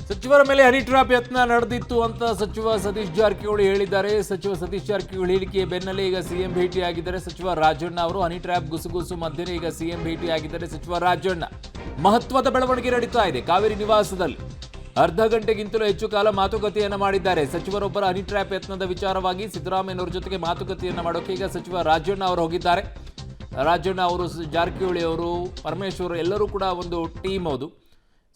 ಸಚಿವರ ಮೇಲೆ honey trap ಯತ್ನ ನಡೆದಿತ್ತು ಅಂತ ಸಚಿವ ಸತೀಶ್ ಜಾರಕಿಹೊಳಿ ಹೇಳಿದ್ದಾರೆ. ಸಚಿವ ಸತೀಶ್ ಜಾರಕಿಹೊಳಿ ಹೇಳಿಕೆಯ ಬೆನ್ನಲ್ಲೇ ಈಗ ಸಿಎಂ ಭೇಟಿಯಾಗಿದ್ದಾರೆ ಸಚಿವ ರಾಜಣ್ಣ ಅವರು. ಹನಿ ಟ್ರ್ಯಾಪ್ ಗುಸುಗುಸು ಮಧ್ಯೆ ಈಗ ಸಿಎಂ ಭೇಟಿಯಾಗಿದ್ದಾರೆ ಸಚಿವ ರಾಜಣ್ಣ. ಮಹತ್ವದ ಬೆಳವಣಿಗೆ ನಡೀತಾ ಇದೆ ಕಾವೇರಿ ನಿವಾಸದಲ್ಲಿ. ಅರ್ಧ ಗಂಟೆಗಿಂತಲೂ ಹೆಚ್ಚು ಕಾಲ ಮಾತುಕತೆಯನ್ನ ಮಾಡಿದ್ದಾರೆ. ಸಚಿವರೊಬ್ಬರ ಹನಿ ಟ್ರ್ಯಾಪ್ ಯತ್ನದ ವಿಚಾರವಾಗಿ ಸಿದ್ದರಾಮಯ್ಯನವರ ಜೊತೆಗೆ ಮಾತುಕತೆಯನ್ನ ಮಾಡೋಕೆ ಈಗ ಸಚಿವ ರಾಜಣ್ಣ ಅವರು ಹೋಗಿದ್ದಾರೆ. ರಾಜಣ್ಣ ಅವರು, ಜಾರಕಿಹೊಳಿ ಅವರು, ಪರಮೇಶ್ವರ್ ಎಲ್ಲರೂ ಕೂಡ ಒಂದು ಟೀಮ್ ಅದು.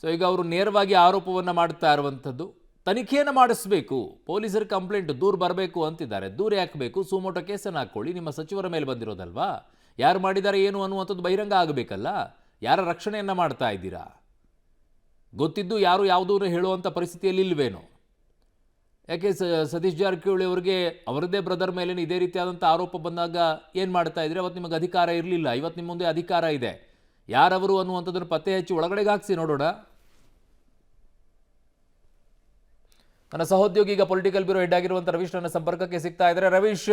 ಸೊ ಈಗ ಅವರು ನೇರವಾಗಿ ಆರೋಪವನ್ನು ಮಾಡ್ತಾ ಇರುವಂಥದ್ದು ತನಿಖೆಯನ್ನು ಮಾಡಿಸಬೇಕು, ಪೊಲೀಸರ ಕಂಪ್ಲೇಂಟ್ ದೂರು ಬರಬೇಕು ಅಂತಿದ್ದಾರೆ. ದೂರ ಯಾಕೆ ಬೇಕು? ಸುಮೋಟೋ ಕೇಸನ್ನು ಹಾಕ್ಕೊಳ್ಳಿ, ನಿಮ್ಮ ಸಚಿವರ ಮೇಲೆ ಬಂದಿರೋದಲ್ವಾ, ಯಾರು ಮಾಡಿದ್ದಾರೆ ಏನು ಅನ್ನುವಂಥದ್ದು ಬಹಿರಂಗ ಆಗಬೇಕಲ್ಲ. ಯಾರ ರಕ್ಷಣೆಯನ್ನು ಮಾಡ್ತಾ ಇದ್ದೀರಾ? ಗೊತ್ತಿದ್ದು ಯಾರು ಯಾವುದೂ ಹೇಳುವಂಥ ಪರಿಸ್ಥಿತಿಯಲ್ಲಿ ಇಲ್ವೇನೋ? ಯಾಕೆ ಸತೀಶ್ ಜಾರಕಿಹೊಳಿ ಅವರಿಗೆ ಅವರದ್ದೇ ಬ್ರದರ್ ಮೇಲೆ ಇದೇ ರೀತಿಯಾದಂಥ ಆರೋಪ ಬಂದಾಗ ಏನು ಮಾಡ್ತಾ ಇದ್ರೆ? ಅವತ್ತು ನಿಮಗೆ ಅಧಿಕಾರ ಇರಲಿಲ್ಲ, ಇವತ್ತು ನಿಮ್ಮ ಮುಂದೆ ಅಧಿಕಾರ ಇದೆ. ಯಾರವರು ಅನ್ನುವಂಥದ್ದನ್ನು ಪತ್ತೆ ಹಚ್ಚಿ ಒಳಗಡೆಗೆ ಹಾಕಿಸಿ ನೋಡೋಣ. ನನ್ನ ಸಹೋದ್ಯೋಗಿ ಈಗ ಪೊಲಿಟಿಕಲ್ ಬ್ಯೂರೋ ಹೆಡ್ ಆಗಿರುವಂಥ ರವೀಶ್ ನನ್ನ ಸಂಪರ್ಕಕ್ಕೆ ಸಿಗ್ತಾ ಇದ್ದಾರೆ. ರವೀಶ್,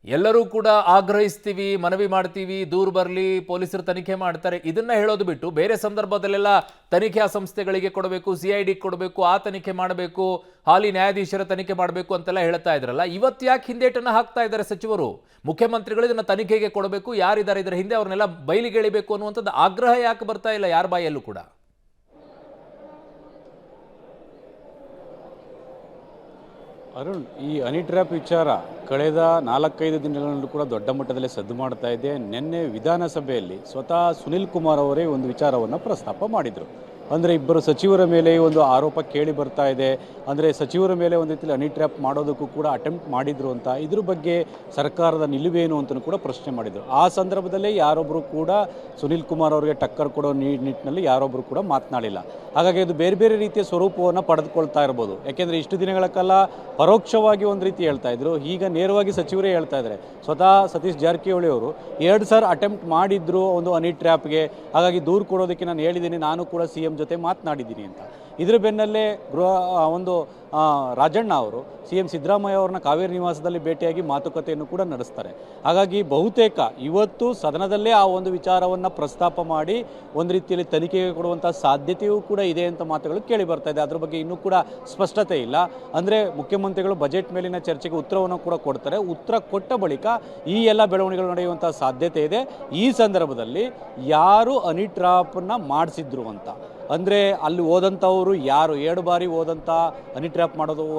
ಎಲ್ಲರೂ ಕೂಡ ಆಗ್ರಹಿಸ್ತೀವಿ, ಮನವಿ ಮಾಡ್ತೀವಿ, ದೂರು ಬರಲಿ, ಪೊಲೀಸರು ತನಿಖೆ ಮಾಡ್ತಾರೆ, ಇದನ್ನ ಹೇಳೋದು ಬಿಟ್ಟು ಬೇರೆ ಸಂದರ್ಭದಲ್ಲೆಲ್ಲ ತನಿಖೆಯ ಸಂಸ್ಥೆಗಳಿಗೆ ಕೊಡಬೇಕು, CID ಕೊಡಬೇಕು, ಆ ತನಿಖೆ ಮಾಡಬೇಕು, ಹಾಲಿ ನ್ಯಾಯಾಧೀಶರ ತನಿಖೆ ಮಾಡಬೇಕು ಅಂತೆಲ್ಲ ಹೇಳ್ತಾ ಇದ್ರಲ್ಲ, ಇವತ್ತು ಯಾಕೆ ಹಿಂದೇಟನ್ನು ಹಾಕ್ತಾ ಇದ್ದಾರೆ ಸಚಿವರು? ಮುಖ್ಯಮಂತ್ರಿಗಳು ಇದನ್ನ ತನಿಖೆಗೆ ಕೊಡಬೇಕು, ಯಾರಿದ್ದಾರೆ ಇದರ ಹಿಂದೆ ಅವ್ರನ್ನೆಲ್ಲ ಬಯಲಿಗೆ ಎಳಿಬೇಕು ಅನ್ನುವಂಥದ್ದು ಆಗ್ರಹ ಯಾಕೆ ಬರ್ತಾ ಇಲ್ಲ ಯಾರ ಬಾಯಲ್ಲೂ ಕೂಡ? ಅರುಣ್, ಈ ಹನಿ ಟ್ರ್ಯಾಪ್ ವಿಚಾರ ಕಳೆದ 4-5 ದಿನಗಳಲ್ಲೂ ಕೂಡ ದೊಡ್ಡ ಮಟ್ಟದಲ್ಲಿ ಸದ್ದು ಮಾಡ್ತಾ ಇದೆ. ನಿನ್ನೆ ವಿಧಾನಸಭೆಯಲ್ಲಿ ಸ್ವತಃ ಸುನಿಲ್ ಕುಮಾರ್ ಅವರೇ ಒಂದು ವಿಚಾರವನ್ನು ಪ್ರಸ್ತಾಪ ಮಾಡಿದರು. ಅಂದರೆ ಇಬ್ಬರು ಸಚಿವರ ಮೇಲೆ ಒಂದು ಆರೋಪ ಕೇಳಿ ಬರ್ತಾ ಇದೆ, ಅಂದರೆ ಸಚಿವರ ಮೇಲೆ ಒಂದು ರೀತಿಯಲ್ಲಿ ಹನಿ ಟ್ರ್ಯಾಪ್ ಮಾಡೋದಕ್ಕೂ ಕೂಡ ಅಟೆಂಪ್ಟ್ ಮಾಡಿದ್ರು ಅಂತ, ಇದ್ರ ಬಗ್ಗೆ ಸರ್ಕಾರದ ನಿಲುವೇನು ಅಂತಲೂ ಕೂಡ ಪ್ರಶ್ನೆ ಮಾಡಿದರು. ಆ ಸಂದರ್ಭದಲ್ಲೇ ಯಾರೊಬ್ಬರು ಕೂಡ ಸುನಿಲ್ ಕುಮಾರ್ ಅವರಿಗೆ ಟಕ್ಕರ್ ಕೊಡೋ ನಿಟ್ಟಿನಲ್ಲಿ ಯಾರೊಬ್ಬರು ಕೂಡ ಮಾತನಾಡಿಲ್ಲ. ಹಾಗಾಗಿ ಅದು ಬೇರೆ ಬೇರೆ ರೀತಿಯ ಸ್ವರೂಪವನ್ನು ಪಡೆದುಕೊಳ್ತಾ ಇರ್ಬೋದು. ಯಾಕೆಂದರೆ ಇಷ್ಟು ದಿನಗಳ ಕಾಲ ಪರೋಕ್ಷವಾಗಿ ಒಂದು ರೀತಿ ಹೇಳ್ತಾ ಇದ್ರು, ಈಗ ನೇರವಾಗಿ ಸಚಿವರೇ ಹೇಳ್ತಾ ಇದ್ದಾರೆ. ಸ್ವತಃ ಸತೀಶ್ ಜಾರಕಿಹೊಳಿ ಅವರು 2 ಸಾರಿ ಅಟೆಂಪ್ಟ್ ಮಾಡಿದ್ರು ಒಂದು ಹನಿ ಟ್ರ್ಯಾಪ್ಗೆ, ಹಾಗಾಗಿ ದೂರು ಕೊಡೋದಕ್ಕೆ ನಾನು ಹೇಳಿದ್ದೀನಿ, ನಾನು ಕೂಡ CM ಜೊತೆ ಮಾತನಾಡಿದ್ದೀನಿ ಅಂತ. ಇದರ ಬೆನ್ನಲ್ಲೇ ರಾಜಣ್ಣ ಅವರು CM ಸಿದ್ದರಾಮಯ್ಯ ಅವ್ರನ್ನ ಕಾವೇರಿ ನಿವಾಸದಲ್ಲಿ ಭೇಟಿಯಾಗಿ ಮಾತುಕತೆಯನ್ನು ಕೂಡ ನಡೆಸ್ತಾರೆ. ಹಾಗಾಗಿ ಬಹುತೇಕ ಇವತ್ತು ಸದನದಲ್ಲೇ ಆ ಒಂದು ವಿಚಾರವನ್ನು ಪ್ರಸ್ತಾಪ ಮಾಡಿ ಒಂದು ರೀತಿಯಲ್ಲಿ ತನಿಖೆಗೆ ಕೊಡುವಂಥ ಸಾಧ್ಯತೆಯೂ ಕೂಡ ಇದೆ ಅಂತ ಮಾತುಗಳು ಕೇಳಿ ಬರ್ತಾ ಇದೆ. ಅದ್ರ ಬಗ್ಗೆ ಇನ್ನೂ ಕೂಡ ಸ್ಪಷ್ಟತೆ ಇಲ್ಲ. ಅಂದರೆ ಮುಖ್ಯಮಂತ್ರಿಗಳು ಬಜೆಟ್ ಮೇಲಿನ ಚರ್ಚೆಗೆ ಉತ್ತರವನ್ನು ಕೂಡ ಕೊಡ್ತಾರೆ. ಉತ್ತರ ಕೊಟ್ಟ ಬಳಿಕ ಈ ಎಲ್ಲ ಬೆಳವಣಿಗೆಗಳು ನಡೆಯುವಂಥ ಸಾಧ್ಯತೆ ಇದೆ. ಈ ಸಂದರ್ಭದಲ್ಲಿ ಯಾರು ಹನಿ ಟ್ರ್ಯಾಪನ್ನು ಮಾಡಿಸಿದ್ರು ಅಂತ, ಅಂದರೆ ಅಲ್ಲಿ ಓದಂಥವರು ಯಾರು, 2 ಬಾರಿ ಓದಂಥ ಹನಿ ಟ್ರ್ಯಾಪ್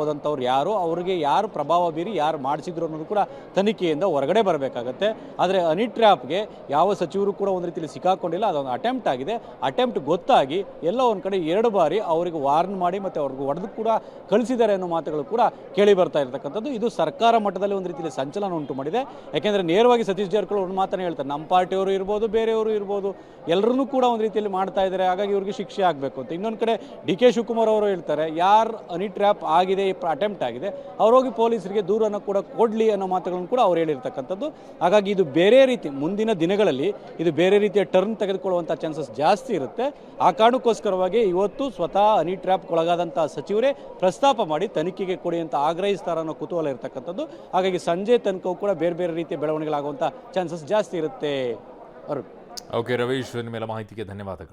ಓದಂಥವ್ರು ಯಾರು, ಅವರಿಗೆ ಯಾರು ಪ್ರಭಾವ ಬೀರಿ ಯಾರು ಮಾಡಿಸಿದ್ರು ಅನ್ನೋದು ಕೂಡ ತನಿಖೆಯಿಂದ ಹೊರಗಡೆ ಬರಬೇಕಾಗತ್ತೆ. ಆದರೆ ಹನಿ ಟ್ರ್ಯಾಪ್ಗೆ ಯಾವ ಸಚಿವರು ಕೂಡ ಒಂದು ರೀತಿಯಲ್ಲಿ ಸಿಕ್ಕಾಕೊಂಡಿಲ್ಲ, ಅದೊಂದು ಅಟೆಂಪ್ಟ್ ಆಗಿದೆ. ಅಟೆಂಪ್ಟ್ ಗೊತ್ತಾಗಿ ಎಲ್ಲ ಒಂದು ಕಡೆ 2 ಬಾರಿ ಅವರಿಗೆ ವಾರ್ನ್ ಮಾಡಿ ಮತ್ತು ಅವ್ರಿಗೆ ಹೊಡೆದು ಕೂಡ ಕಳಿಸಿದ್ದಾರೆ ಅನ್ನೋ ಮಾತುಗಳು ಕೂಡ ಕೇಳಿ ಬರ್ತಾ ಇರ್ತಕ್ಕಂಥದ್ದು. ಇದು ಸರ್ಕಾರ ಮಟ್ಟದಲ್ಲಿ ಒಂದು ರೀತಿಯಲ್ಲಿ ಸಂಚಲನ ಉಂಟು ಮಾಡಿದೆ. ಯಾಕೆಂದರೆ ನೇರವಾಗಿ ಸತೀಶ್ ಜಾರಕಿಹೊಳಿ ಒಂದು ಮಾತನ್ನು ಹೇಳ್ತಾರೆ, ನಮ್ಮ ಪಾರ್ಟಿಯವರು ಇರ್ಬೋದು, ಬೇರೆಯವರು ಇರ್ಬೋದು, ಎಲ್ಲರನ್ನೂ ಕೂಡ ಒಂದು ರೀತಿಯಲ್ಲಿ ಮಾಡ್ತಾ ಇದ್ದಾರೆ, ಹಾಗಾಗಿ ಇವ್ರಿಗೆ ಶಿಕ್ಷೆ ಆಗಬೇಕು ಅಂತ. ಇನ್ನೊಂದು ಕಡೆ DK ಶಿವಕುಮಾರ್ ಅವರು ಹೇಳ್ತಾರೆ, ಯಾರು ಹನಿ ಟ್ರ್ಯಾಪ್ ಆಗಿದೆ, ಅಟೆಂಪ್ಟ್ ಆಗಿದೆ, ಅವರೋಗಿ ಪೊಲೀಸರಿಗೆ ದೂರನ್ನು ಕೂಡ ಕೊಡಲಿ ಅನ್ನೋ ಮಾತುಗಳನ್ನು ಕೂಡ ಅವ್ರು ಹೇಳಿರ್ತಕ್ಕಂಥದ್ದು. ಹಾಗಾಗಿ ಇದು ಬೇರೆ ರೀತಿ ಮುಂದಿನ ದಿನಗಳಲ್ಲಿ ಇದು ಬೇರೆ ರೀತಿಯ ಟರ್ನ್ ತೆಗೆದುಕೊಳ್ಳುವಂಥ ಚಾನ್ಸಸ್ ಜಾಸ್ತಿ ಇರುತ್ತೆ. ಆ ಕಾರಣಕ್ಕೋಸ್ಕರವಾಗಿ ಇವತ್ತು ಸ್ವತಃ ಹನಿ ಟ್ರ್ಯಾಪ್ ಒಳಗಾದಂಥ ಸಚಿವರೇ ಪ್ರಸ್ತಾಪ ಮಾಡಿ ತನಿಖೆಗೆ ಕೊಡಿ ಅಂತ ಆಗ್ರಹಿಸ್ತಾರೆ ಅನ್ನೋ ಕುತೂಹಲ ಇರತಕ್ಕಂಥದ್ದು. ಹಾಗಾಗಿ ಸಂಜೆ ತನಕವೂ ಕೂಡ ಬೇರೆ ಬೇರೆ ರೀತಿಯ ಬೆಳವಣಿಗೆಗಳಾಗುವಂಥ ಚಾನ್ಸಸ್ ಜಾಸ್ತಿ ಇರುತ್ತೆ. ಅರುಣ್. ಓಕೆ ರವೀಶ್, ನಿಮ್ಮೆಲ್ಲ ಮಾಹಿತಿಗೆ ಧನ್ಯವಾದಗಳು.